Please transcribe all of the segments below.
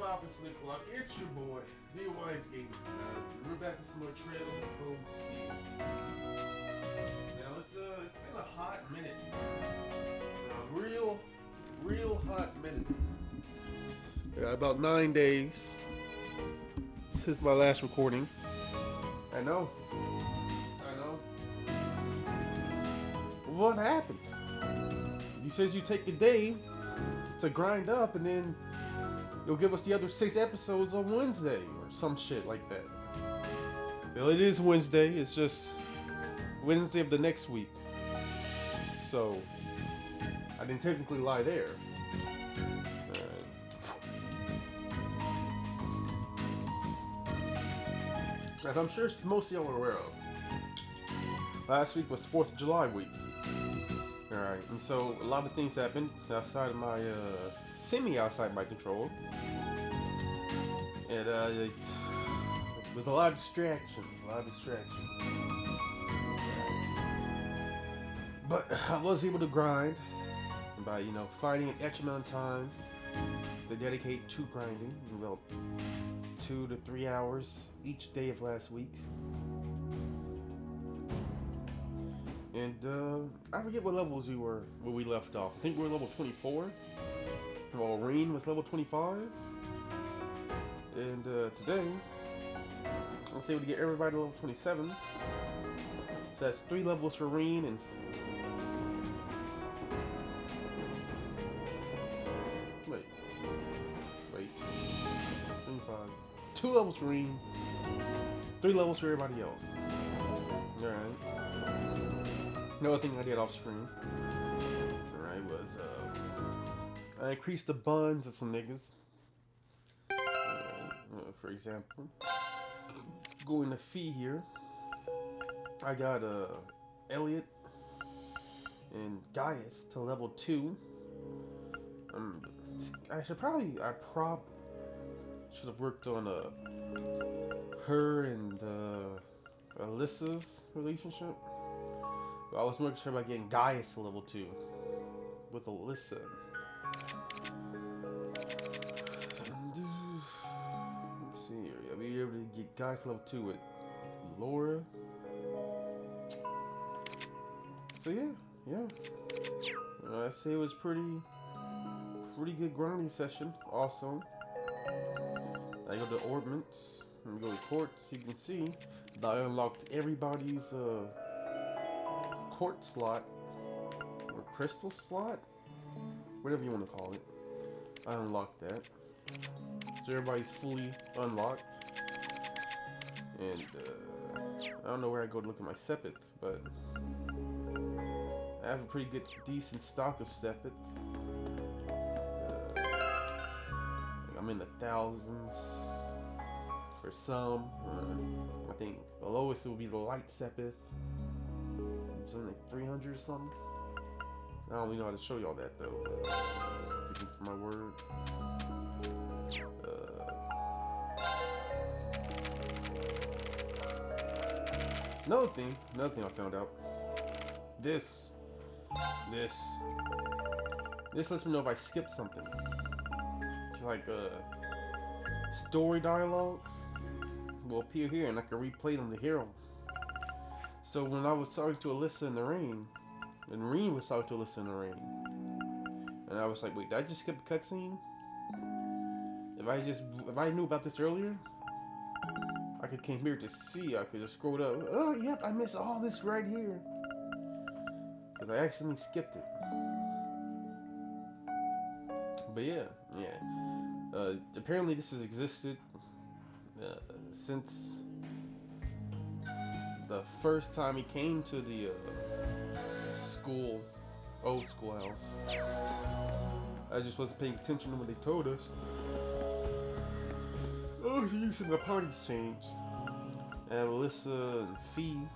up in Slick Block? It's your boy, D.W.G. We're back with some more Trails of Cold Steel. Now it's been a hot minute. Real hot minute. Yeah, about 9 days since my last recording. I know. What happened? You says you take a day to grind up and then you'll give us the other 6 episodes on Wednesday or some shit like that. Well, it is Wednesday. It's just Wednesday of the next week. So, I didn't technically lie there. As I'm sure most of y'all are aware of, last week was 4th of July week. Alright, and so a lot of things happened outside of my, semi-outside my control. And, it was a lot of distractions, But I was able to grind by, finding an extra amount of time to dedicate to grinding. About 2 to 3 hours each day of last week. And I forget what levels we were where we left off. I think we were level 24. Well, Reen was level 25. And today, I was able to get everybody to level 27. So that's 3 levels for Reen and wait. 25. 2 levels for Reen. 3 levels for everybody else. Alright. Another thing I did off screen, alright, was I increased the buns of some niggas. For example, going to Fee here, I got Elliot and Gaius to level 2. I probably should have worked on her and Alyssa's relationship. I was more concerned about getting Gaius to level 2 with Alyssa. Let's see here. I'll be able to get Gaius level 2 with Laura. So yeah. I say it was pretty good grinding session. Also, I go to Ordnance and go to Courts. You can see that I unlocked everybody's Court slot or crystal slot, whatever you want to call it. I unlocked that, so everybody's fully unlocked. And I don't know where I go to look at my Sepith, but I have a pretty good, decent stock of Sepith. I'm in the thousands for some. I think the lowest will be the light Sepith. Something like 300 or something. I don't really know how to show y'all that though. Sticking to my word. Another thing I found out. This lets me know if I skipped something. It's like story dialogues will appear here, and I can replay them to hear them. So when I was talking to Alyssa in the rain, and Reen was talking to Alyssa in the rain, and I was like, wait, did I just skip a cutscene? If I knew about this earlier, I could came here to see. I could have scrolled up. Oh, yep, I missed all this right here because I accidentally skipped it. But yeah. Apparently this has existed since the first time he came to the old schoolhouse. I just wasn't paying attention to what they told us. Oh, using the parties changed. I have Alyssa and Fee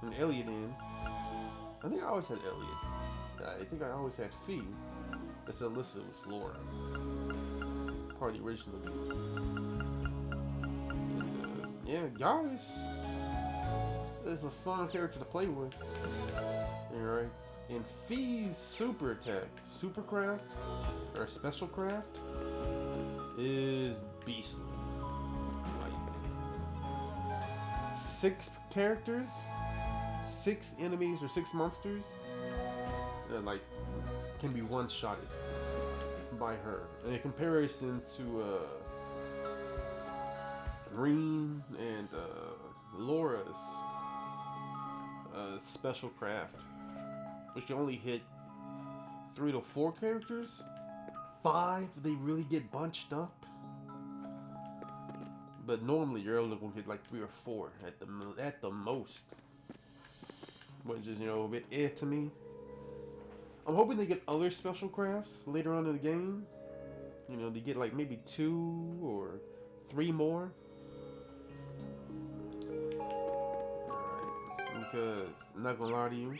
and Elliot in. I think I always had Elliot. I think I always had Fee. That's Alyssa was Laura. Part of the original group. Yeah, Gaius is a fun character to play with. Alright. And Fee's super attack, supercraft, or special craft, is 6 characters, 6 enemies or 6 monsters that like can be one-shotted by her. In comparison to Reen and Laura's special craft, which you only hit 3 to 4 characters. 5 they really get bunched up. But normally you're only gonna get like 3 or 4 at the most, which is, you know, a bit to me. I'm hoping they get other special crafts later on in the game. You know, they get like maybe 2 or 3 more. Alright, because I'm not gonna lie to you,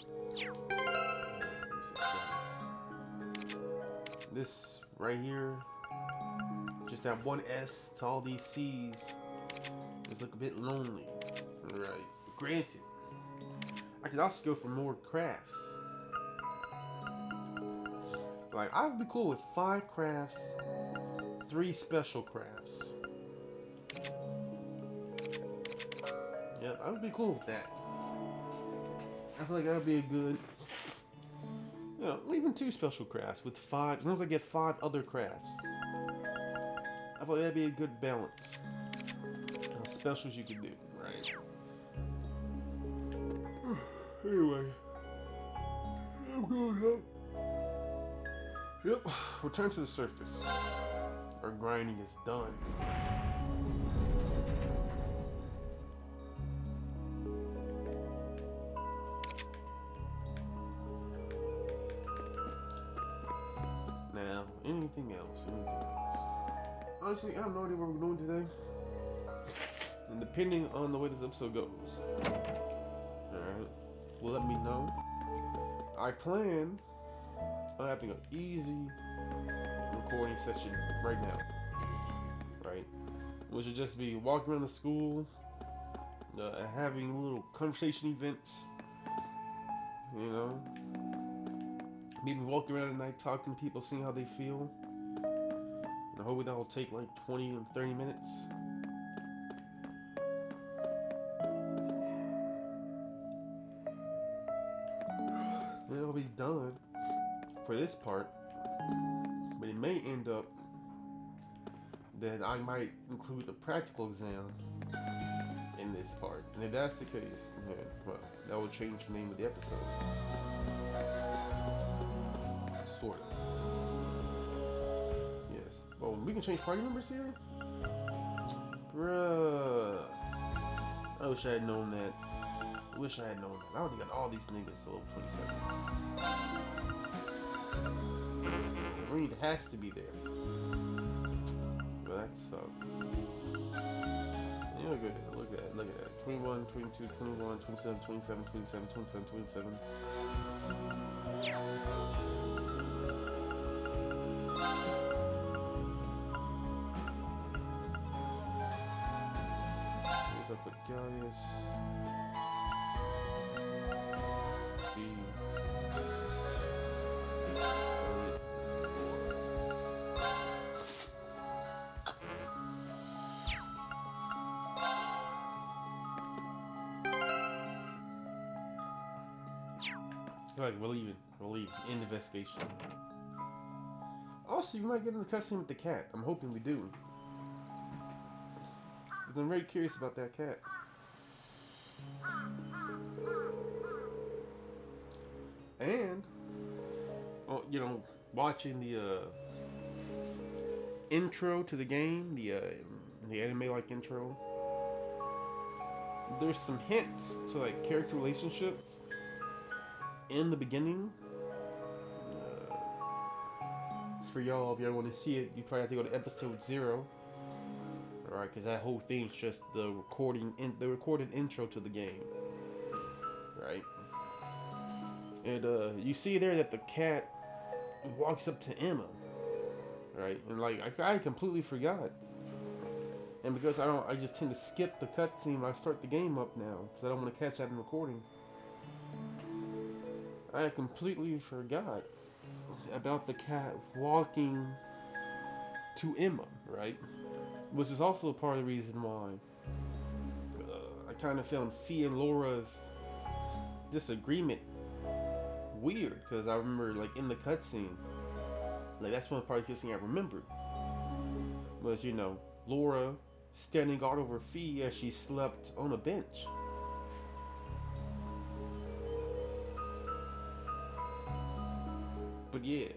this right here, just that one S to all these C's, just look a bit lonely. Right. Granted, I could also go for more crafts. Like, I would be cool with 5 crafts, 3 special crafts. Yep, I would be cool with that. I feel like that would be a good, you know, even 2 special crafts with 5, as long as I get 5 other crafts. I feel like that'd be a good balance. Specials you can do, right? Anyway, I'm going up. Yep, return to the surface. Our grinding is done. Now, anything else? Honestly, I have no idea what we're doing today. And depending on the way this episode goes, alright, will let me know. I plan on having an easy recording session right now, right? Which would just be walking around the school, having little conversation events, you know, maybe walking around at night talking to people, seeing how they feel. And hopefully that will take like 20 and 30 minutes. Then it'll be done for this part, but it may end up that I might include a practical exam in this part. And if that's the case, yeah, well, that will change the name of the episode. Sort of. Yes. Well, we can change party members here? Bruh. I wish I had known that. I wish I had known that. I would have got all these niggas to level 27. Reed has to be there. Well, that sucks. Yeah, look at that. Look at that. Look at that. 21, 22, 21, 27, 27, 27, 27, 27. What's up with Gaius? Like, we're leaving. End investigation. Also, you might get in the cutscene with the cat. I'm hoping we do. Because I'm very curious about that cat. And, well, you know, watching the intro to the game, the anime-like intro, there's some hints to like character relationships in the beginning. For y'all, if y'all want to see it, you probably have to go to episode 0. Alright, because that whole thing's just the recorded intro to the game. Right? And you see there that the cat walks up to Emma. Right? And like, I completely forgot. And because I just tend to skip the cutscene when I start the game up now, because I don't want to catch that in recording. I completely forgot about the cat walking to Emma, right? Which is also part of the reason why I kind of found Fee and Laura's disagreement weird, because I remember, like, in the cutscene, like, that's one part of the cutscene I remembered, was, you know, Laura standing guard over Fee as she slept on a bench. But yeah,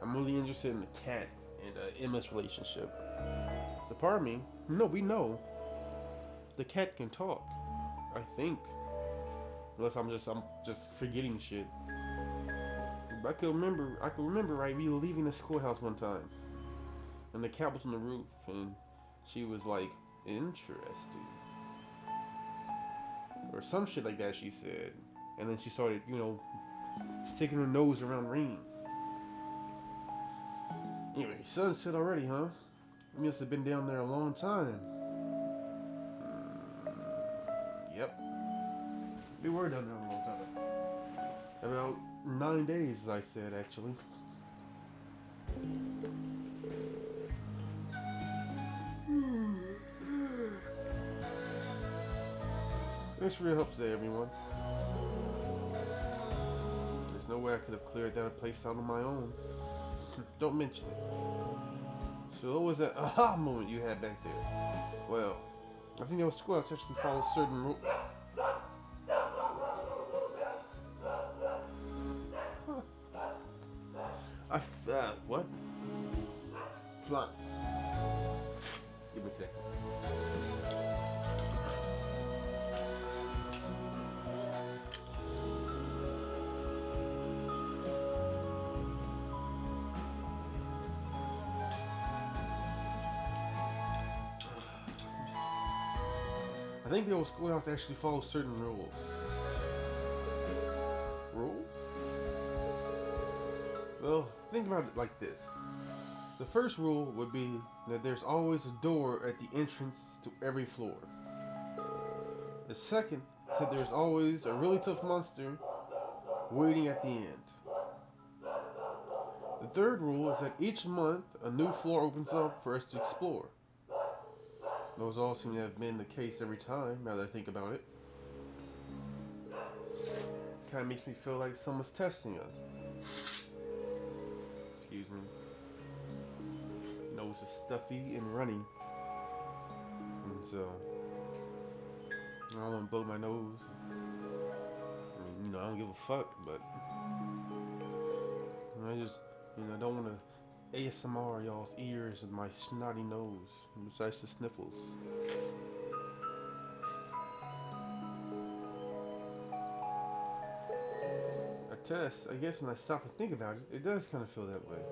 I'm really interested in the cat and Emma's relationship. So part of me, no, we know the cat can talk, I think. Unless I'm just forgetting shit. But I can remember right, we were leaving the schoolhouse one time, and the cat was on the roof, and she was like, interesting, or some shit like that she said, and then she started, you know, sticking her nose around Reem. Anyway, sunset already, huh? We must have been down there a long time. Yep. We were down there a long time. About 9 days, as I said, actually. Thanks for your help today, everyone. There's no way I could have cleared that place out on my own. Don't mention it. So what was that aha moment you had back there? Well, I think that was Schoolhouse actually follows certain rules. What? Fly. Give me a second. I think the old Schoolhouse actually follows certain rules. Rules? Well, think about it like this. The first rule would be that there's always a door at the entrance to every floor. The second is that there's always a really tough monster waiting at the end. The third rule is that each month a new floor opens up for us to explore. Those all seem to have been the case every time, now that I think about it. Kind of makes me feel like someone's testing us. Excuse me. Nose is stuffy and runny. And so, I don't want to blow my nose. I mean, you know, I don't give a fuck, but I just, you know, I don't want to ASMR y'all's ears with my snotty nose, besides the sniffles. A test, I guess when I stop and think about it, it does kind of feel that way.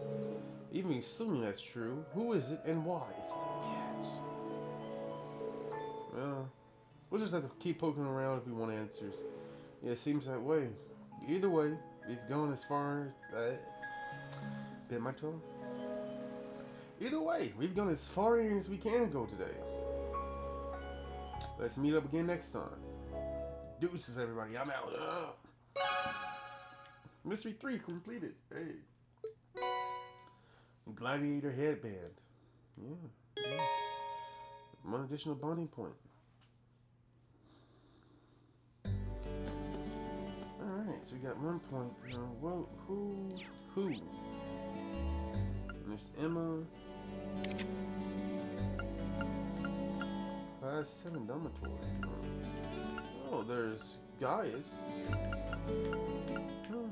Even assuming that's true, who is it and why? It's the cat. Well, we'll just have to keep poking around if we want answers. Yeah, it seems that way. Either way, we've gone as far as... bit my toe? Either way, we've gone as far in as we can go today. Let's meet up again next time. Deuces, everybody. I'm out. Mystery 3 completed. Hey. Gladiator headband. Yeah. One additional bonding point. Alright, so we got 1 point. Now, who? There's Emma. Class 7 dormitory. Oh, there's Gaius. Oh.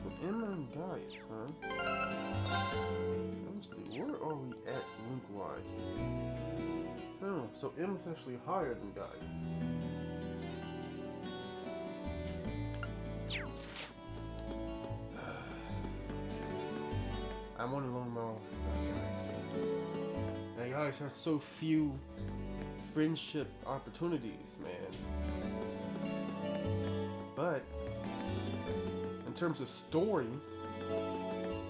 So Emma and Gaius, huh? Honestly, where are we at link-wise? Oh, so Emma's actually higher than Gaius. I'm on a long mile. You guys have so few friendship opportunities, man. But in terms of story,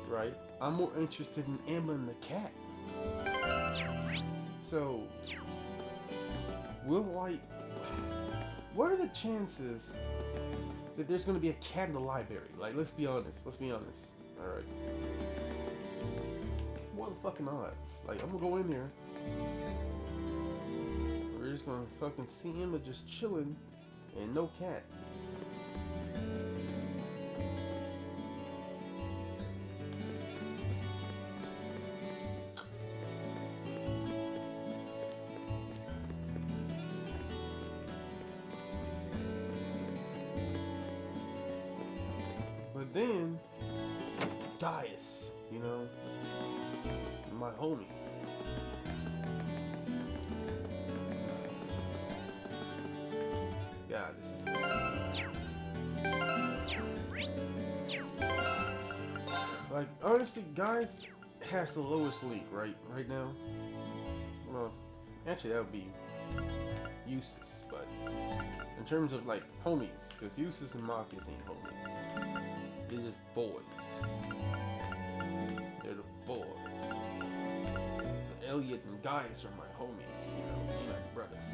right? I'm more interested in Emma and the cat. So, what are the chances that there's going to be a cat in the library? Like, let's be honest. All right. What are the fucking odds? Like, I'm gonna go in there. We're just gonna fucking see him just chilling and no cat. But then, Gaius, you know, my homie. Yeah, like, honestly, Gaius has the lowest league right now. Well, actually, that would be Eustace, but in terms of like homies, because Eustace and Marcus ain't homies. They're just boys. They're the boys. But Elliot and Gaius are my homies, you know, they're like brothers.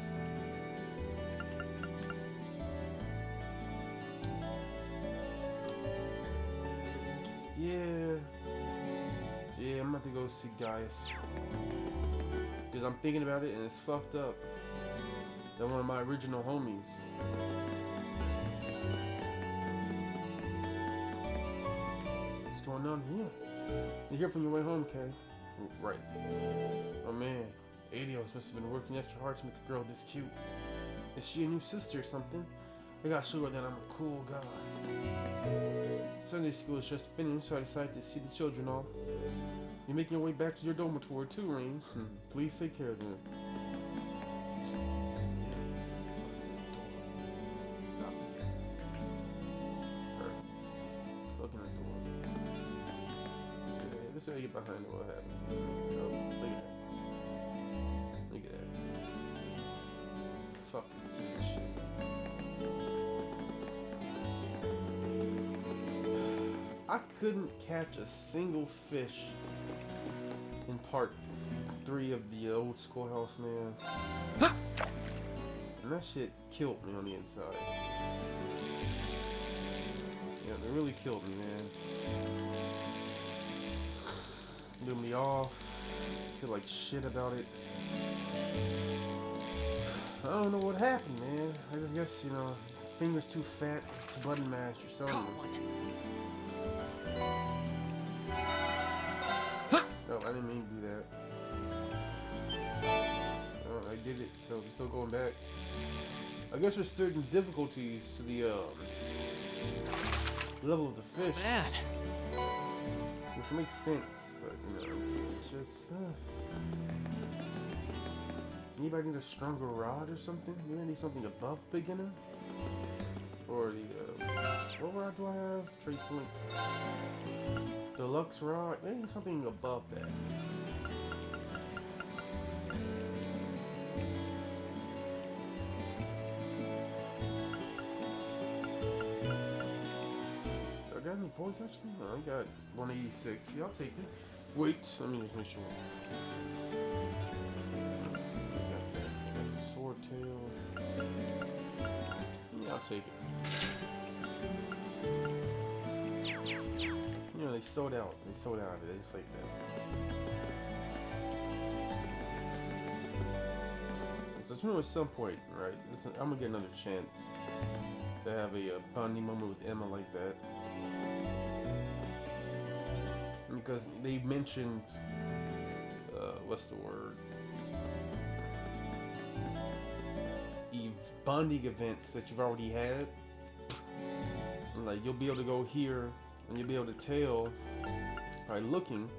Yeah, I'm about to go see Gaius. Because I'm thinking about it and it's fucked up. They're one of my original homies. What's going on here? You hear from your way home, Kay? Right. Oh man, Adios must have been working extra hard to make a girl this cute. Is she a new sister or something? I gotta show her that I'm a cool guy. Sunday school is just finished, so I decided to see the children off. You're making your way back to your dormitory too, Rain. Please take care of them. Fucking adorable. Yeah, this way I get behind what happened. Oh, look at that. Look at that. Fucking shit. I couldn't catch a single fish in part 3 of the old Schoolhouse, man. And that shit killed me on the inside. Yeah, they really killed me, man. Blew me off. Feel like shit about it. I don't know what happened, man. I just guess, you know, fingers too fat, button mashed or something. No, I didn't mean to do that. Oh, I did it, so I'm still going back. I guess there's certain difficulties to the level of the fish. Bad. Which makes sense, but you know, it's just anybody need a stronger rod or something? Maybe I need something above beginner? Or the what rod do I have? Trade point. Deluxe rod? Maybe something above that. Do I got any points actually? No, I got 186. Yeah, I'll take it. Wait, let me just make sure. Got that sword tail. Yeah, I'll take it. You know, they sold out. They sold out of it. Just like that. So you know, at some point, right? Listen, I'm gonna get another chance to have a bonding moment with Emma like that, because they mentioned what's the word? Bonding events that you've already had. And like you'll be able to go here and you'll be able to tell by looking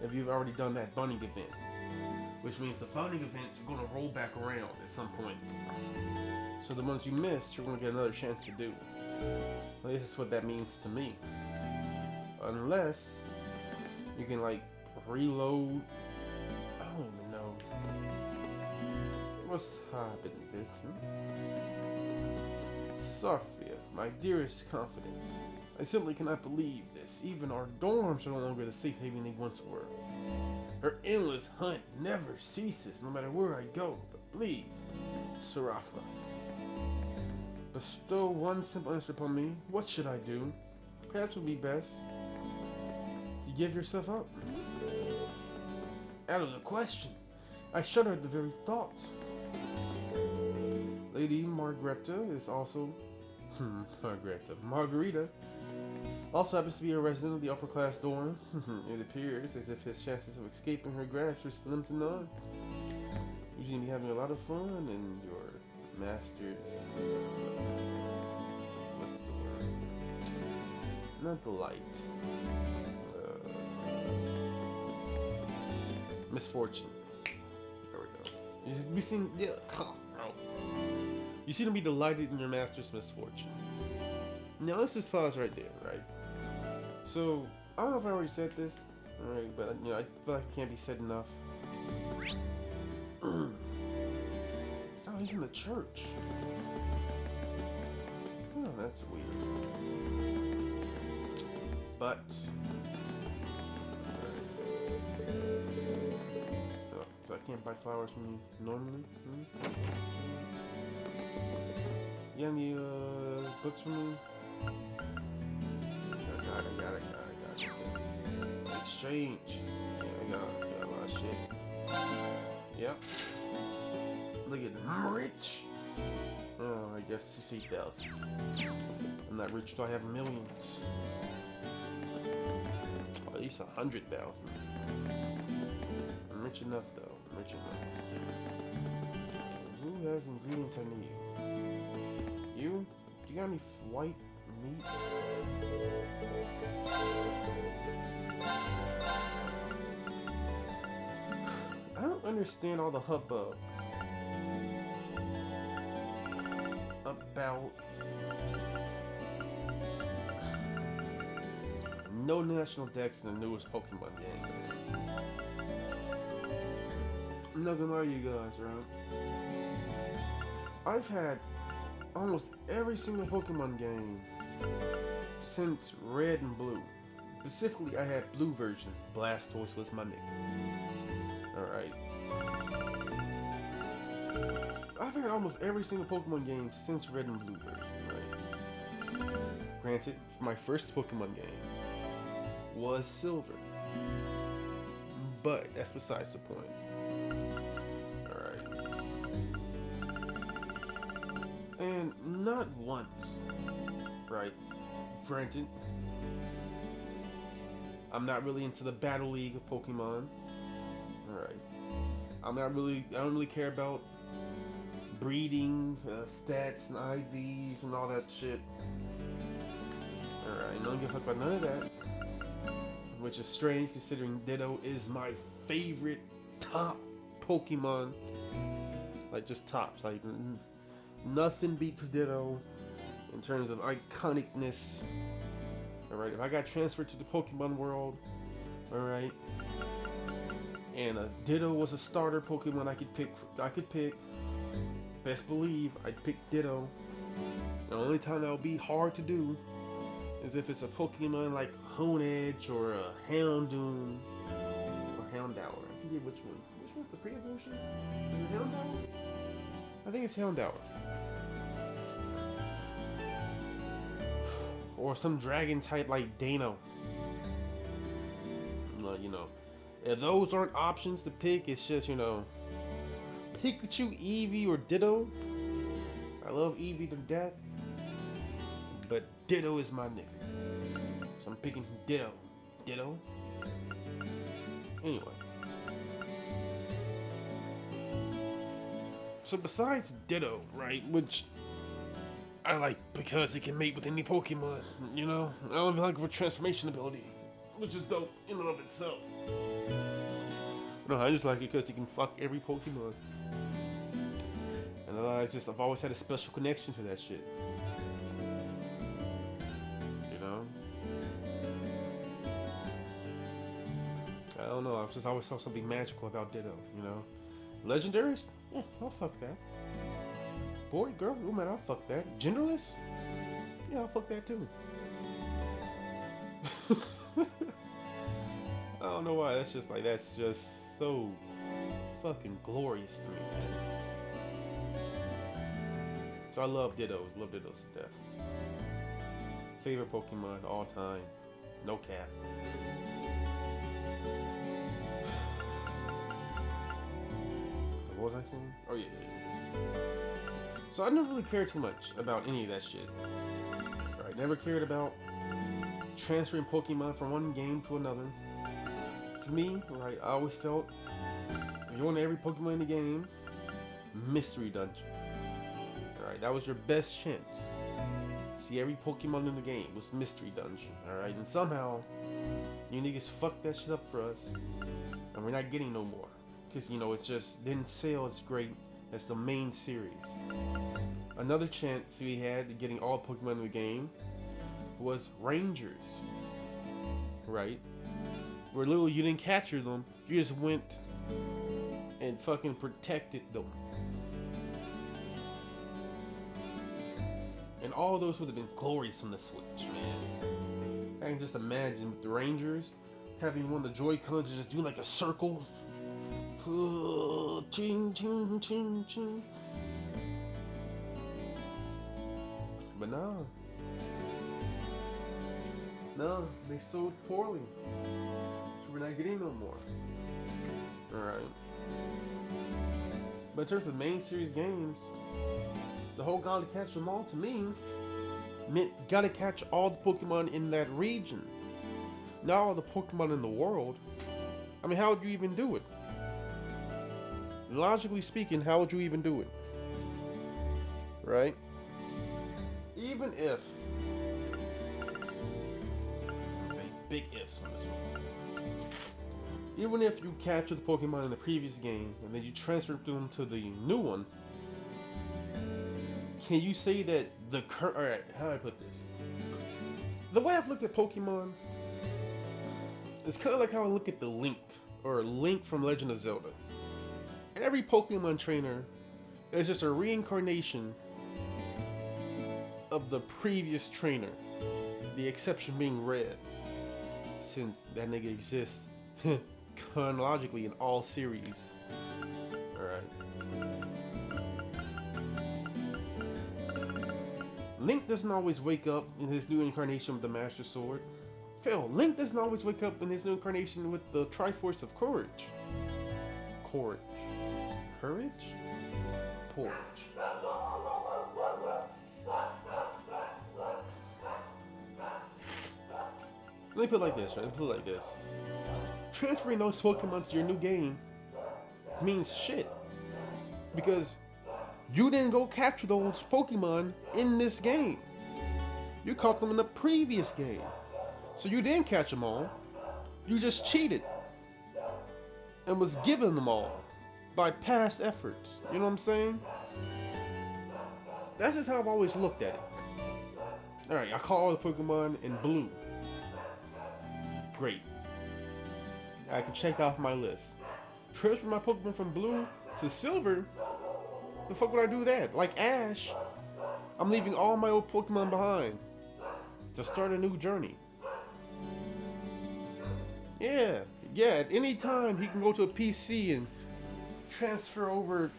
if you've already done that bonding event. Which means the bonding events are going to roll back around at some point. So the ones you missed, you're going to get another chance to do. Well, this is what that means to me. Unless you can like reload. I don't even know. What's happening, Vincent? Sophia, my dearest confidant. I simply cannot believe this. Even our dorms are no longer the safe haven they once were. Her endless hunt never ceases, no matter where I go. But please, Sarafa, bestow one simple answer upon me. What should I do? Perhaps it would be best to give yourself up. Out of the question. I shudder at the very thought. Lady Margareta is also... Margarita also happens to be a resident of the upper class dorm. It appears as if his chances of escaping her grasp are slim to none. You seem to be having a lot of fun, and your master's... what's the word? Not delight. Misfortune. There we go. You seem to be delighted in your master's misfortune. Now let's just pause right there, right? So, I don't know if I already said this, alright, but you know, I feel like it can't be said enough. Oh, he's in the church. Oh, that's weird. But oh, so I can't buy flowers from you normally? You got any books from me? I got it. Exchange. Yeah, I got a lot of shit. Yep. Look at them. I'm rich. Oh, I guess 60,000. I'm not rich till I have millions. At least 100,000. I'm rich enough though. I'm rich enough. Who has ingredients I need? You? Do you got any white meat? I don't understand all the hubbub about no national decks in the newest Pokemon game. I'm not gonna lie to you guys, right? I've had almost every single Pokemon game since Red and Blue. Specifically, I had Blue version. Blastoise was my nigga. Alright. I've had almost every single Pokemon game since Red and Blue version, right? Granted, my first Pokemon game was Silver. But that's besides the point. Alright. And not once, right? Granted, I'm not really into the Battle League of Pokemon. Alright. I don't really care about breeding, stats, and IVs, and all that shit. Alright, I don't give a fuck about none of that. Which is strange considering Ditto is my favorite top Pokemon. Like, just tops. Like, nothing beats Ditto in terms of iconicness. Alright, if I got transferred to the Pokemon world, alright, and a Ditto was a starter Pokemon I could pick, best believe I'd pick Ditto. The only time that would be hard to do is if it's a Pokemon like Honedge or a Houndoom or Houndour. I forget which ones. Which one's the pre-evolution? Is it Houndour? I think it's Houndour. Or some dragon type like Dano. You know, if those aren't options to pick, it's just, you know, Pikachu, Eevee, or Ditto. I love Eevee to death, but Ditto is my nigga. So I'm picking Ditto. Ditto? Anyway. So besides Ditto, right, which I like because it can mate with any Pokemon, you know? I don't even like for transformation ability, which is dope in and of itself. No, I just like it because you can fuck every Pokemon. And I've always had a special connection to that shit. You know? I don't know, I've just always thought something magical about Ditto, you know? Legendaries? Yeah, I'll fuck that. Boy, girl, woman, I'll fuck that. Genderless? Yeah, I'll fuck that too. I don't know why, that's just so fucking glorious to me, man. So I love Dittos to death. Favorite Pokemon all time. No cap. What was I saying? Oh yeah. So I never really cared too much about any of that shit. Right? Never cared about transferring Pokemon from one game to another. To me, right, I always felt if you want every Pokemon in the game, mystery dungeon. Alright, that was your best chance. See, every Pokemon in the game was mystery dungeon. Alright, and somehow you niggas fucked that shit up for us, and we're not getting no more. Because, you know, it just didn't sell as great as the main series. Another chance we had to getting all Pokemon in the game was Rangers. Right? Where literally you didn't capture them, you just went and fucking protected them. And all those would have been glorious from the Switch, man. I can just imagine with the Rangers having one of the Joy-Cons just do like a circle. Ching, ching, ching, ching. But no, they sold poorly, so we're not getting no more. Alright. But in terms of main series games, the whole gotta catch them all to me meant gotta catch all the Pokemon in that region. Not all the Pokemon in the world. I mean, how would you even do it? Logically speaking, how would you even do it? Right? Even if, okay, big ifs on this one. Even if you capture the Pokemon in the previous game and then you transfer them to the new one, can you say that the current? All right, how do I put this? The way I've looked at Pokemon, it's kind of like how I look at the Link or Link from Legend of Zelda. Every Pokemon trainer is just a reincarnation of the previous trainer, the exception being Red, since that nigga exists chronologically in all series. Alright. Link doesn't always wake up in his new incarnation with the Master Sword. Hell, Link doesn't always wake up in his new incarnation with the Triforce of Courage. Courage? Porridge. Let me put it like this, right? Let me put it like this. Transferring those Pokemon to your new game means shit. Because you didn't go capture those Pokemon in this game. You caught them in the previous game. So you didn't catch them all. You just cheated. And was given them all by past efforts. You know what I'm saying? That's just how I've always looked at it. Alright, I caught all the Pokemon in blue. Great. I can check off my list. Transfer my Pokemon from blue to silver? The fuck would I do that? Like Ash, I'm leaving all my old Pokemon behind to start a new journey. Yeah, at any time he can go to a PC and transfer over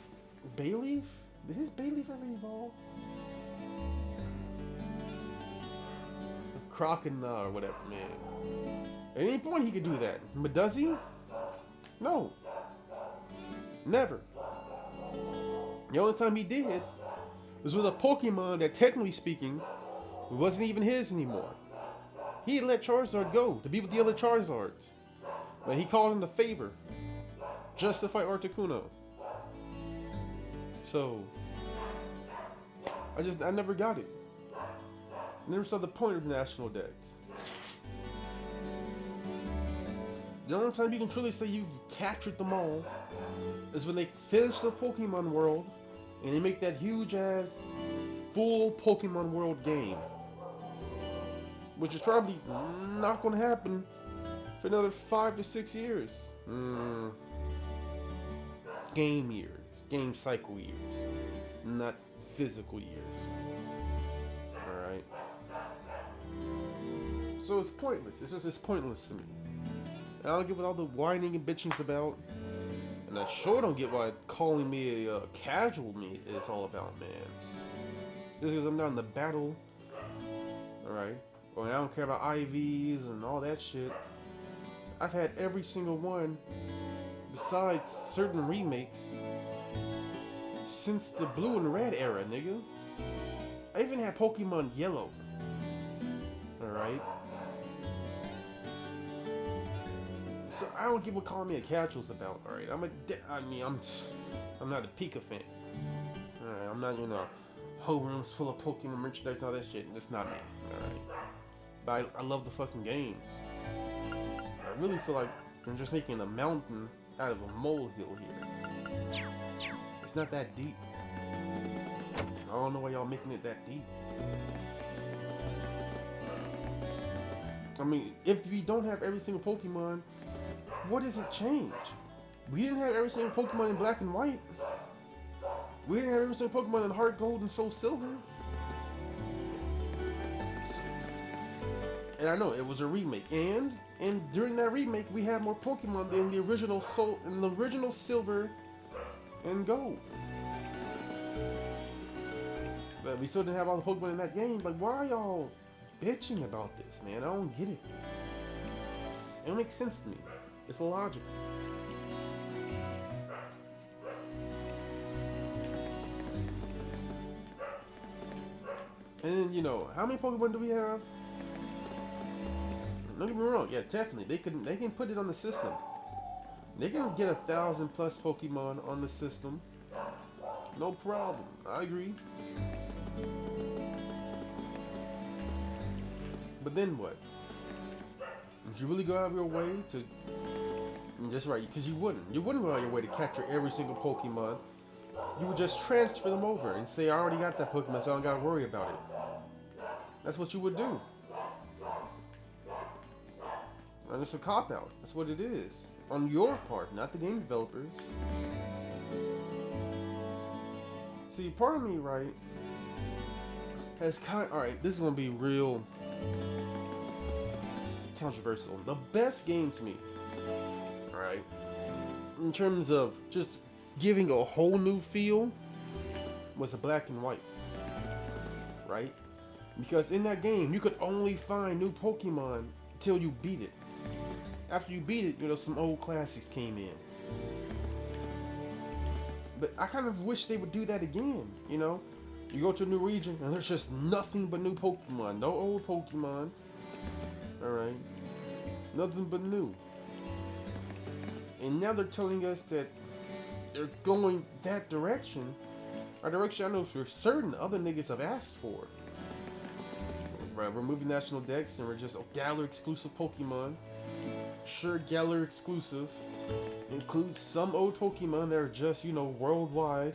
Bayleaf? Did his Bayleaf ever evolve? Croconaw or whatever, man. At any point he could do that. But does he? No. Never. The only time he did was with a Pokemon that, technically speaking, wasn't even his anymore. He let Charizard go to be with the other Charizards. But he called him a favor just to fight Articuno. So, I never got it. Never saw the point of National Dex. The only time you can truly say you've captured them all is when they finish the Pokemon world and they make that huge ass full Pokemon world game. Which is probably not going to happen for another 5 to 6 years. Game years. Game cycle years. Not physical years. Alright. So it's pointless. It's pointless to me. I don't get what all the whining and bitching's about. And I sure don't get why calling me a casual me is all about, man. Just because I'm not in the battle. Alright. Or I don't care about IVs and all that shit. I've had every single one, besides certain remakes, since the blue and red era, nigga. I even had Pokemon Yellow. Alright? So I don't give a call me a casuals about, alright? I'm not a Pika fan. Alright, I'm not, whole rooms full of Pokemon merchandise and all that shit. That's not me, alright? But I love the fucking games. I really feel like they're just making a mountain out of a molehill here. It's not that deep. I don't know why y'all making it that deep. I mean, if we don't have every single Pokemon, what does it change? We didn't have every single Pokemon in Black and White. We didn't have every single Pokemon in Heart Gold and Soul Silver. And I know it was a remake, and during that remake, we had more Pokemon than the original Silver and Gold. But we still didn't have all the Pokemon in that game. Like, why are y'all bitching about this, man? I don't get it. It don't make sense to me. It's illogical. And then, how many Pokemon do we have? Don't get me wrong, yeah, definitely. They can put it on the system. They can get 1,000+ Pokemon on the system. No problem. I agree. But then what? Would you really go out of your way to... That's right, because you wouldn't. You wouldn't go out of your way to capture every single Pokemon. You would just transfer them over and say, I already got that Pokemon, so I don't gotta worry about it. That's what you would do. And it's a cop-out. That's what it is. On your part, not the game developers. See, part of me, right, has alright, this is gonna be real controversial. The best game to me, alright, in terms of just giving a whole new feel, was a Black and White. Right? Because in that game, you could only find new Pokemon till you beat it. After you beat it, some old classics came in. But I kind of wish they would do that again, You go to a new region, and there's just nothing but new Pokemon. No old Pokemon. Alright? Nothing but new. And now they're telling us that they're going that direction. A direction I know for certain other niggas have asked for. Right, we're moving National Dex, and we're just Galar exclusive Pokemon. Sure, Galar exclusive includes some old Pokemon that are just, worldwide.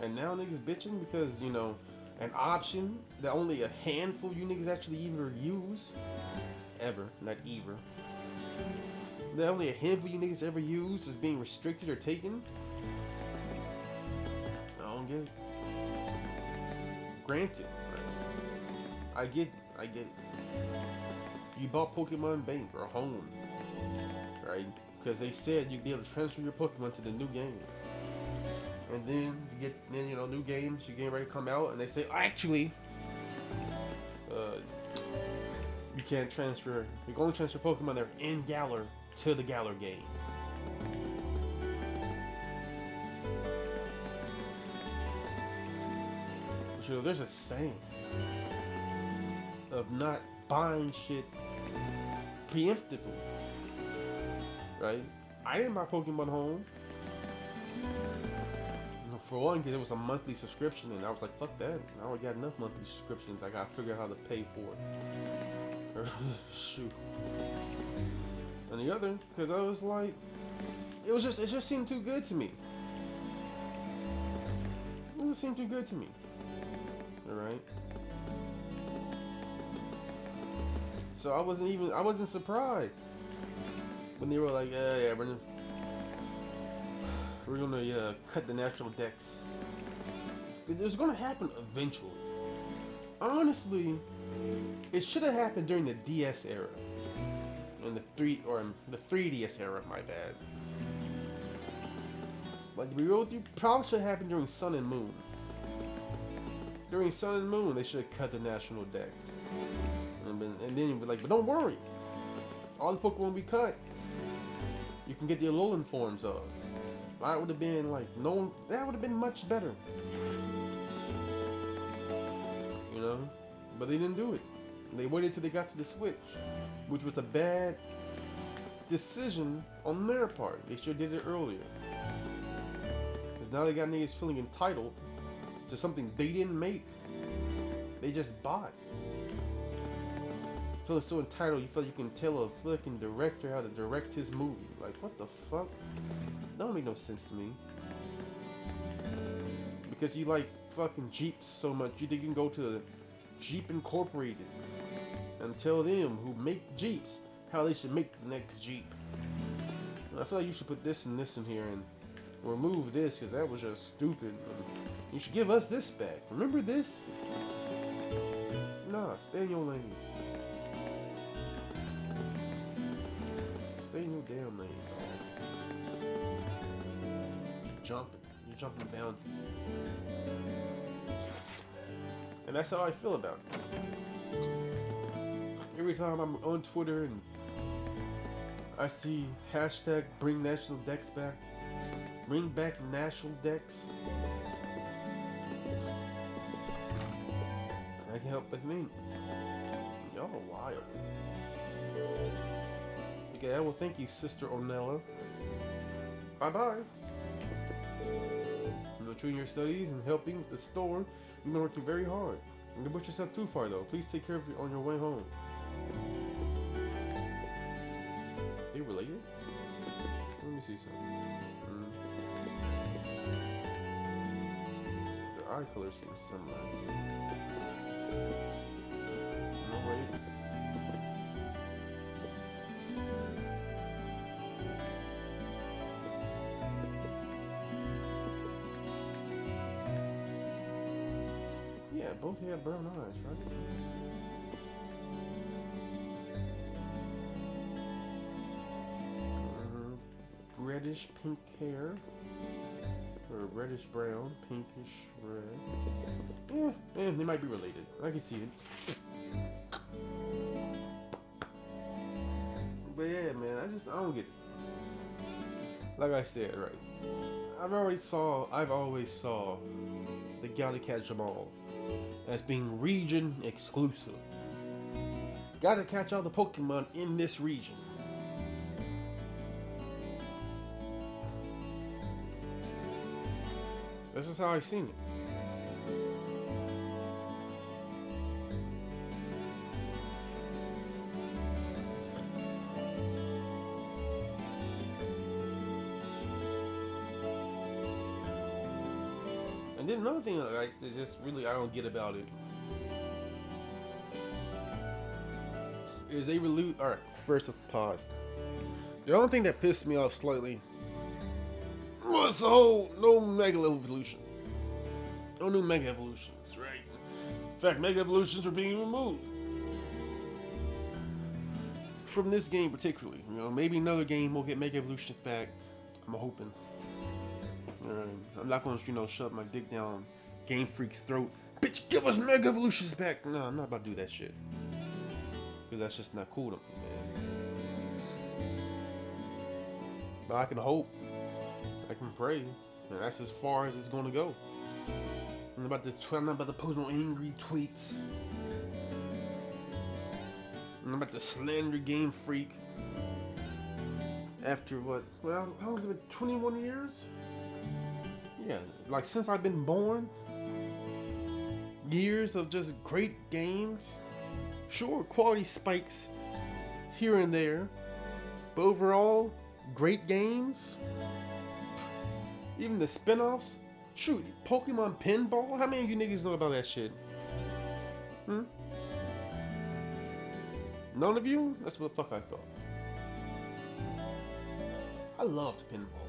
And now niggas bitching because, an option that only a handful of you niggas actually even use. Ever, not ever. That only a handful of you niggas ever use is being restricted or taken. I don't get it. Granted, right? I get it. You bought Pokemon Bank or Home, right? Because they said you'd be able to transfer your Pokemon to the new game. And then you get, new games, you're getting ready to come out, and they say, actually, you can't transfer, you can only transfer Pokemon that are in Galar to the Galar games. So there's a saying of not buying shit preemptively, right? I didn't buy Pokemon Home. For one, because it was a monthly subscription, and I was like, fuck that. I already got enough monthly subscriptions. I gotta figure out how to pay for it. Shoot. And the other, because I was like, it just seemed too good to me. It just seemed too good to me. Alright? So I wasn't surprised when they were like, yeah, we're gonna cut the National Dex. It's gonna happen eventually. Honestly, it should have happened during the DS era. In the 3DS era, my bad. Like, to be real with you, probably should have happened during Sun and Moon. During Sun and Moon, they should have cut the National Dex. And then you'd be like, but don't worry. All the Pokemon we cut, you can get the Alolan forms of. that would have been like that would have been much better. You know? But they didn't do it. They waited till they got to the Switch, which was a bad decision on their part. They should have did it earlier. Because now they got niggas feeling entitled to something they didn't make. They just bought. You feel so entitled, you feel you can tell a fucking director how to direct his movie. Like, what the fuck? That don't make no sense to me. Because you like fucking Jeeps so much, you think you can go to Jeep Incorporated and tell them who make Jeeps how they should make the next Jeep. And I feel like you should put this and this in here and remove this because that was just stupid. You should give us this back. Remember this? Nah, stay in your lane. Stay in your damn lane, dog. You're jumping boundaries. And that's how I feel about it. Every time I'm on Twitter and I see hashtag bring national decks back, bring back national decks, I can't help but think, y'all are wild. Okay, well thank you, Sister Ornella. Bye-bye. Nurturing your studies and helping with the store. You've been working very hard. Don't push yourself too far though. Please take care of you on your way home. They related? Let me see something. Their eye color seems similar. No way. Yeah, both have brown eyes, right? Reddish pink hair, or reddish brown, pinkish red. Yeah, they might be related. I can see it. But yeah, man, I don't get it. Like I said, right? I've always saw the Gotta Catch 'Em All as being region exclusive. Gotta catch all the Pokemon in this region. This is how I've seen it. And then another thing like that just really I don't get about it is they release. Alright, first pause. The only thing that pissed me off slightly was the whole no Mega Evolution. No new Mega Evolutions, right? In fact, Mega Evolutions are being removed from this game particularly. You know, maybe another game will get Mega Evolutions back. I'm hoping. I'm not gonna, shove my dick down Game Freak's throat. Bitch, give us Mega Evolutions back. No, I'm not about to do that shit. Because that's just not cool to me, man. But I can hope. I can pray. And that's as far as it's gonna go. I'm not about to post no angry tweets. I'm about to slander Game Freak. After what? Well, how long has it been? 21 years? Yeah, like since I've been born. Years of just great games. Sure, quality spikes here and there. But overall, great games. Even the spin-offs. Shoot, Pokemon Pinball? How many of you niggas know about that shit? None of you? That's what the fuck I thought. I loved pinball.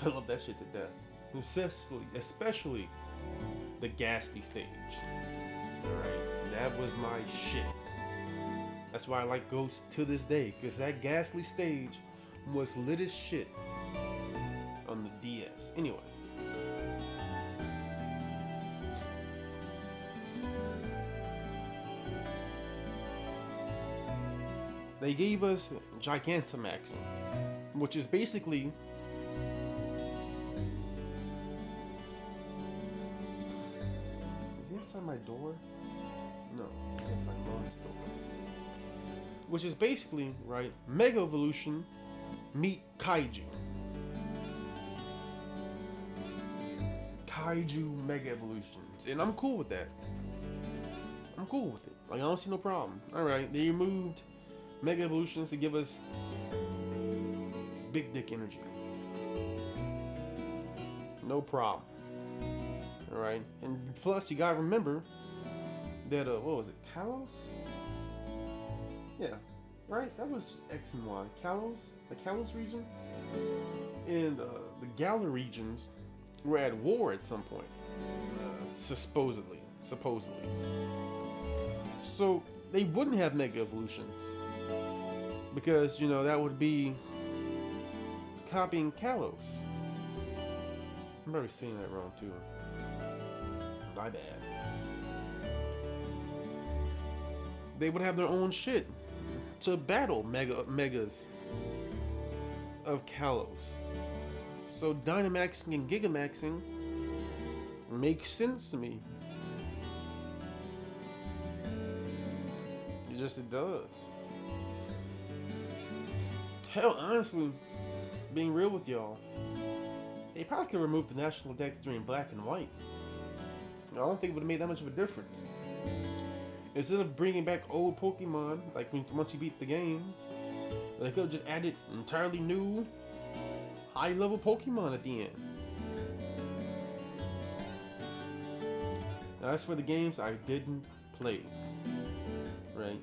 I love that shit to death. Especially the ghastly stage. Alright, that was my shit. That's why I like Ghost to this day, because that ghastly stage was lit as shit on the DS. Anyway. They gave us Gigantamaxing, which is basically my door? No, that's like mom's door. Which is basically, right, Mega Evolution meet Kaiju. Kaiju Mega Evolutions. And I'm cool with that. I'm cool with it. Like, I don't see no problem. Alright, they removed Mega Evolutions to give us big dick energy. No problem. Alright, and plus you gotta remember that, what was it, Kalos? Yeah, right? That was X and Y. Kalos? The Kalos region? And the Galar regions were at war at some point. Supposedly. So they wouldn't have Mega Evolutions. Because, you know, that would be copying Kalos. I'm probably saying that wrong too. My bad. They would have their own shit to battle megas of Kalos. So Dynamaxing and Gigamaxing makes sense to me. It does. Hell, honestly, being real with y'all, they probably could remove the national decks during Black and White. I don't think it would have made that much of a difference. Instead of bringing back old Pokemon, like once you beat the game, they could have just added entirely new, high-level Pokemon at the end. Now, as for the games I didn't play, right?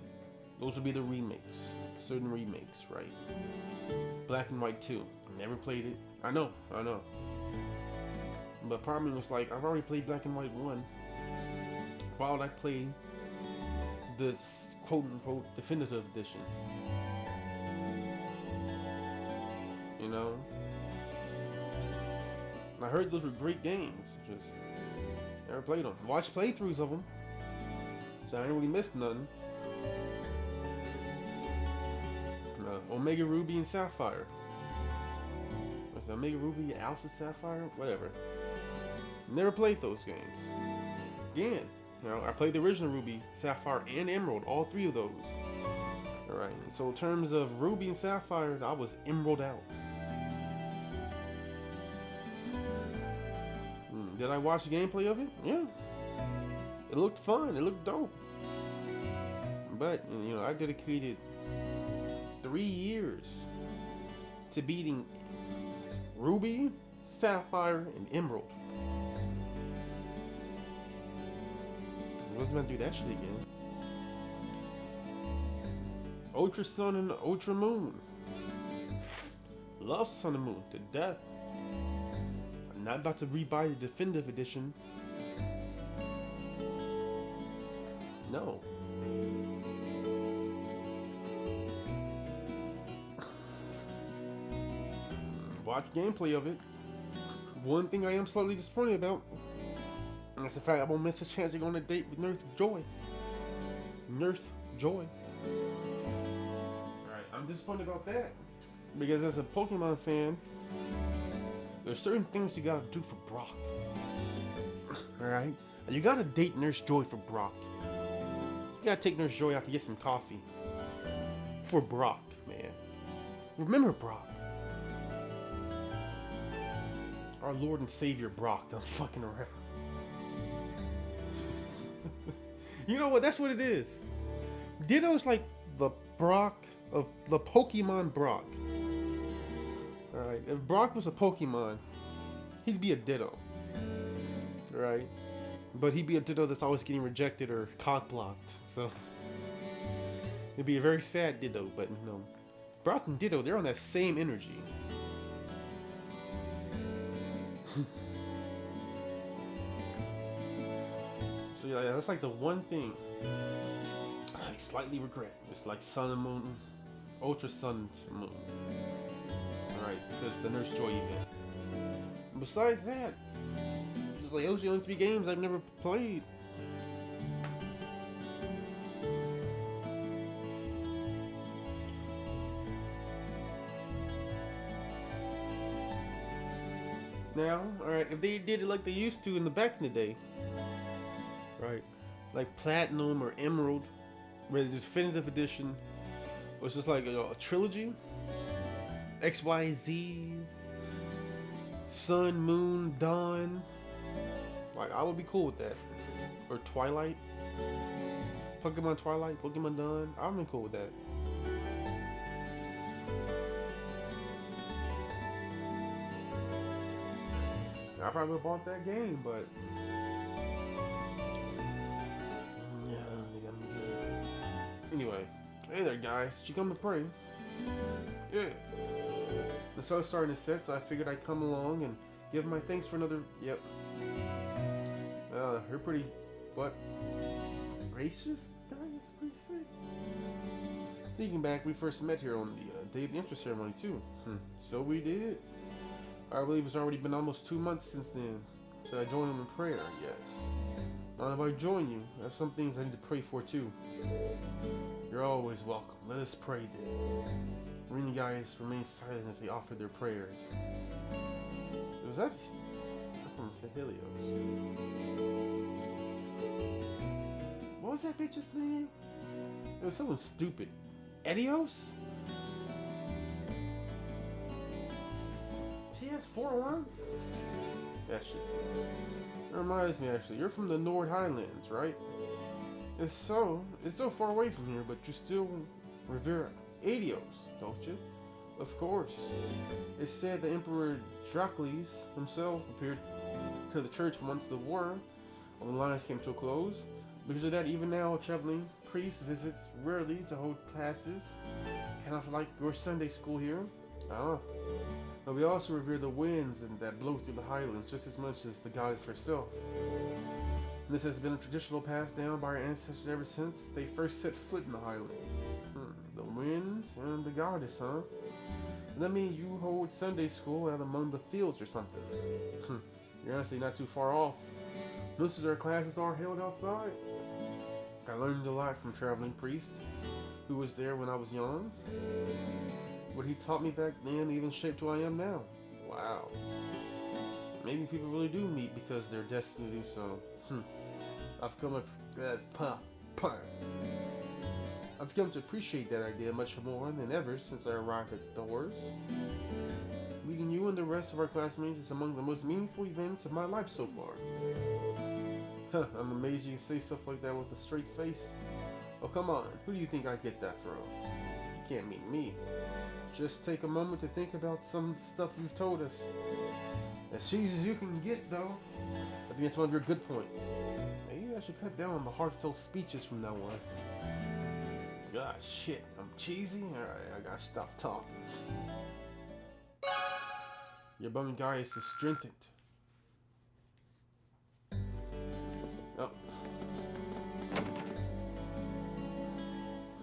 Those would be the remakes, certain remakes, right? Black and White 2, never played it. I know. But part of me was like, I've already played Black and White 1. Why would I play this quote-unquote definitive edition? You know? I heard those were great games, just never played them. Watched playthroughs of them, so I ain't really missed nothing. Omega Ruby and Sapphire. What's that? Omega Ruby, Alpha Sapphire? Whatever. Never played those games. Again, you know, I played the original Ruby, Sapphire, and Emerald, all three of those. Alright, so in terms of Ruby and Sapphire, I was Emerald out. Did I watch the gameplay of it? Yeah. It looked fun, it looked dope. But, you know, I dedicated 3 years to beating Ruby, Sapphire, and Emerald. I wasn't gonna do that shit again. Ultra Sun and Ultra Moon. Love Sun and Moon to death. I'm not about to rebuy the definitive edition. No. Watch gameplay of it. One thing I am slightly disappointed about, and that's the fact I won't miss a chance to go on a date with Nurse Joy. Alright, I'm disappointed about that. Because as a Pokemon fan, there's certain things you gotta do for Brock. Alright? You gotta date Nurse Joy for Brock. You gotta take Nurse Joy out to get some coffee. For Brock, man. Remember Brock. Our Lord and Savior Brock, I'm fucking around. You know what? That's what it is. Ditto's like the Brock of the Pokemon Brock. Alright, if Brock was a Pokemon, he'd be a Ditto. Right? But he'd be a Ditto that's always getting rejected or cock blocked. So it'd be a very sad Ditto, but you know, Brock and Ditto, they're on that same energy. So yeah, that's like the one thing I slightly regret. It's like Sun and Moon, Ultra Sun and Moon. Alright, because the Nurse Joy event. Besides that, like, those are the only 3 games I've never played. Now, alright, if they did it like they used to in the back in the day, right? like platinum or emerald, where the definitive edition was just like a trilogy. XYZ, Sun, Moon, Dawn. Like, I would be cool with that. Or Twilight. Pokemon Twilight, Pokemon Dawn. I've been cool with that. I probably would have bought that game, but yeah, I'm good. Anyway, hey there, guys. Did you come to pray? Yeah. The sun's starting to set, so I figured I'd come along and give my thanks for another. Yep. You're pretty, what? Gracious? That's pretty sick. Thinking back, we first met here on the day of the entrance ceremony, too. So we did. I believe it's already been almost 2 months since then. Should I join them in prayer? Yes. Mind if I join you? I have some things I need to pray for, too. You're always welcome. Let us pray then. Arena guys remained silent as they offered their prayers. Was that? I almost said Helios. What was that bitch's name? It was someone stupid. Edios? She has 4 arms? That shit. It reminds me, actually, you're from the Nord Highlands, right? If so, it's so far away from here, but you still revere Edios, don't you? Of course. It's said the Emperor Dracles himself appeared to the church once the war on the lines came to a close. Because of that, even now, a traveling priest visits rarely to hold classes, kind of like your Sunday school here. But we also revere the winds and that blow through the highlands just as much as the goddess herself. And this has been a traditional passed down by our ancestors ever since they first set foot in the highlands. The winds and the goddess, huh? That means you hold Sunday school out among the fields or something. You're honestly not too far off. Most of our classes are held outside. I learned a lot from traveling priest who was there when I was young. What he taught me back then even shaped who I am now. Wow. Maybe people really do meet because they're destined to do so. I've come to appreciate that idea much more than ever since I arrived at doors. Meeting you and the rest of our classmates is among the most meaningful events of my life so far. I'm amazed you can say stuff like that with a straight face. Oh, come on. Who do you think I get that from? You can't mean me. Just take a moment to think about some of the stuff you've told us. As cheesy as you can get, though, I think it's one of your good points. Maybe I should cut down on the heartfelt speeches from now on. God, shit, I'm cheesy? Alright, I gotta stop talking. Your bum guy is just strengthened. Oh.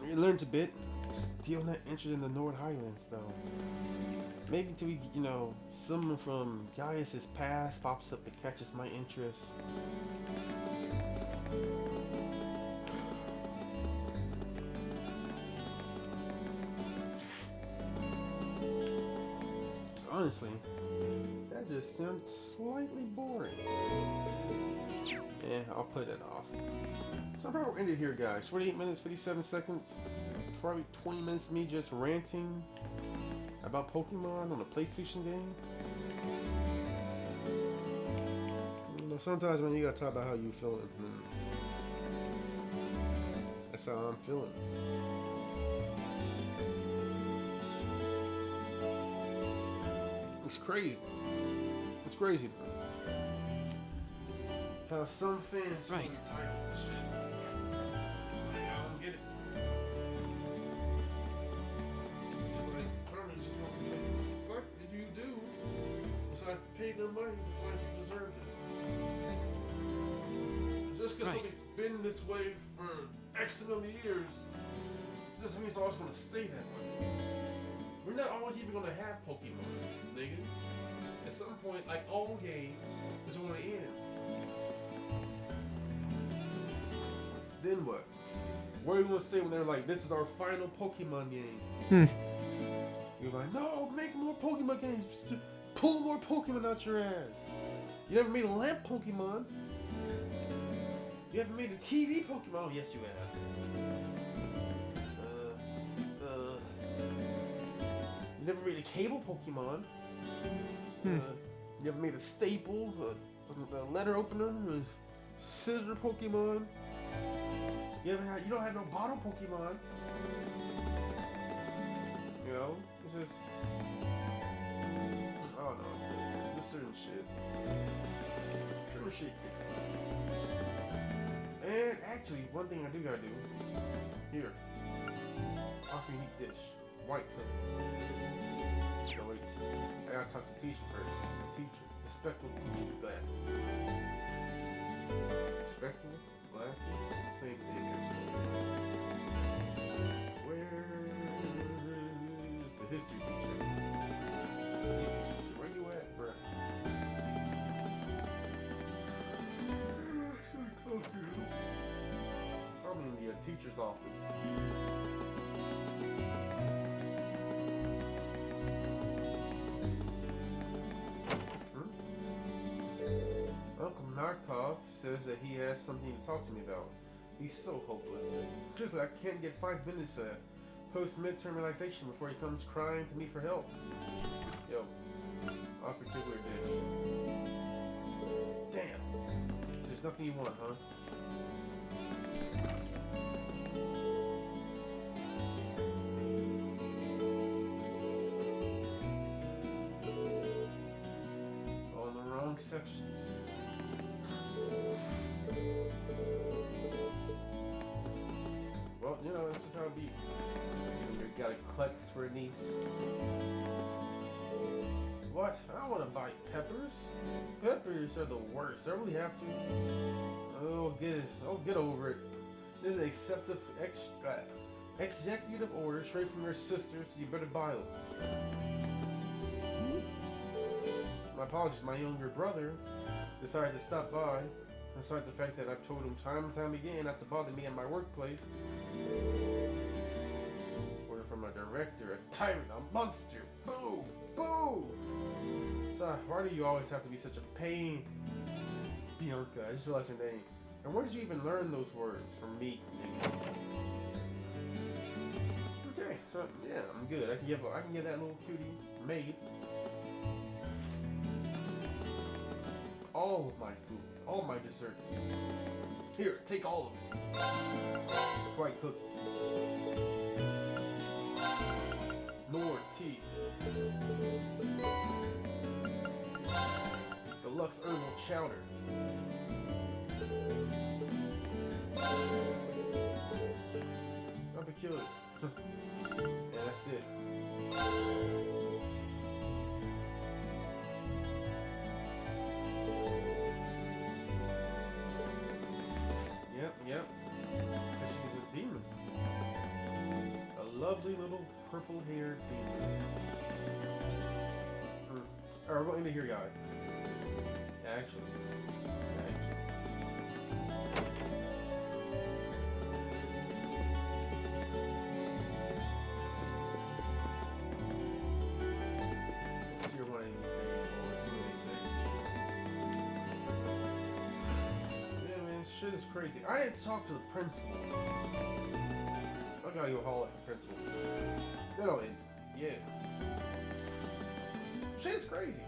You learned a bit. Still not interested in the Nord Highlands, though. Maybe until we, someone from Gaius' past pops up that catches my interest. Honestly, that just sounds slightly boring. Yeah, I'll put it off. So probably we'll end it here, guys. 48 minutes, 57 seconds. Probably 20 minutes of me just ranting about Pokemon on a PlayStation game. Sometimes, man, you gotta talk about how you feeling. That's how I'm feeling. It's crazy. It's crazy. How some fans right. I don't get it. It's like, Tommy just wants to be like, what the fuck did you do besides pay them money to feel like you deserve this? Just because something's been this way for X amount of years doesn't mean it's always going to stay that way. We're not always even going to have Pokemon, nigga. At some point, like all games, it's going to end. Then what? Where are you going to stay when they're like, this is our final Pokemon game? You're like, no, make more Pokemon games. Pull more Pokemon out your ass. You never made a lamp Pokemon. You haven't made a TV Pokemon? Oh, yes, you have. You never made a cable Pokemon. You haven't made a staple, a letter opener, a scissor Pokemon. You don't have no bottle Pokemon. You know, it's just, I don't know, just certain shit. Certain shit gets done. And actually, one thing I do gotta do, here, offer unique dish, white cook. No, wait, I gotta talk to the teacher first. Teacher, the spectral teacher glasses. Spectral glasses, same thing actually. Where is the history teacher? Where you at, bruh? Probably in the teacher's office. Uncle Narkov says that he has something to talk to me about. He's so hopeless. Seriously, I can't get 5 minutes post-midterm relaxation before he comes crying to me for help. Yo, our particular dish. Damn. There's nothing you want, huh? All in the wrong sections. Well, you know, this is how it be. You got a klutz for a niece. What? I don't want to buy peppers. Peppers are the worst. I really have to. Oh, get over it. This is an executive order straight from your sister, so you better buy them. My apologies, my younger brother decided to stop by. Despite the fact that I've told him time and time again not to bother me at my workplace. Order from a director, a tyrant, a monster. Boo! Boo! So, why do you always have to be such a pain? Bianca, I just realized your name. And where did you even learn those words? From me. Okay, so yeah, I'm good. I can give that little cutie maid all of my food. All my desserts. Here, take all of it. White cookies. More tea. Deluxe herbal chowder. I'm peculiar. And that's it. Yep. Because she's a demon. A lovely little purple-haired demon. Alright, we're going to here, guys. Actually. Let's see one of these things. Shit is crazy. I didn't talk to the principal. I gotta go haul at the principal. They don't end. Yeah. Shit is crazy.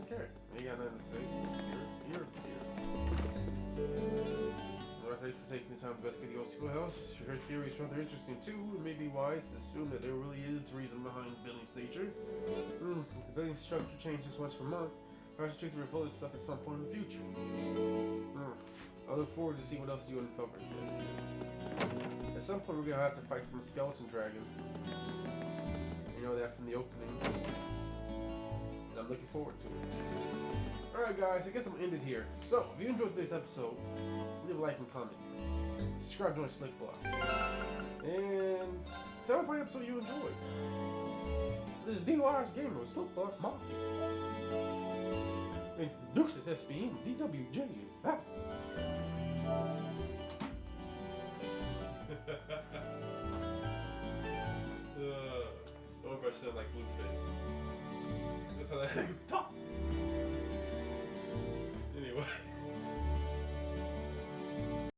Okay. You got nothing to say? Here. Well, thanks for taking the time to investigate the old schoolhouse. Your theory is rather interesting too. It may be wise to assume that there really is reason behind the building's nature. If the building structure changes once per month, perhaps the truth will reveal itself at some point in the future. I look forward to see what else you uncover. At some point we're gonna have to fight some skeleton dragon. You know that from the opening. And I'm looking forward to it. Alright guys, I guess I'm gonna end it here. So, if you enjoyed today's episode, leave a like and comment. Subscribe, join Slick Block. And tell me what episode you enjoyed. This is D.W.G Gamer with Slick Block Mafia. Introduces SBM D.W.G is that. Oh gosh, sound like Blueface. That's how that top. Anyway.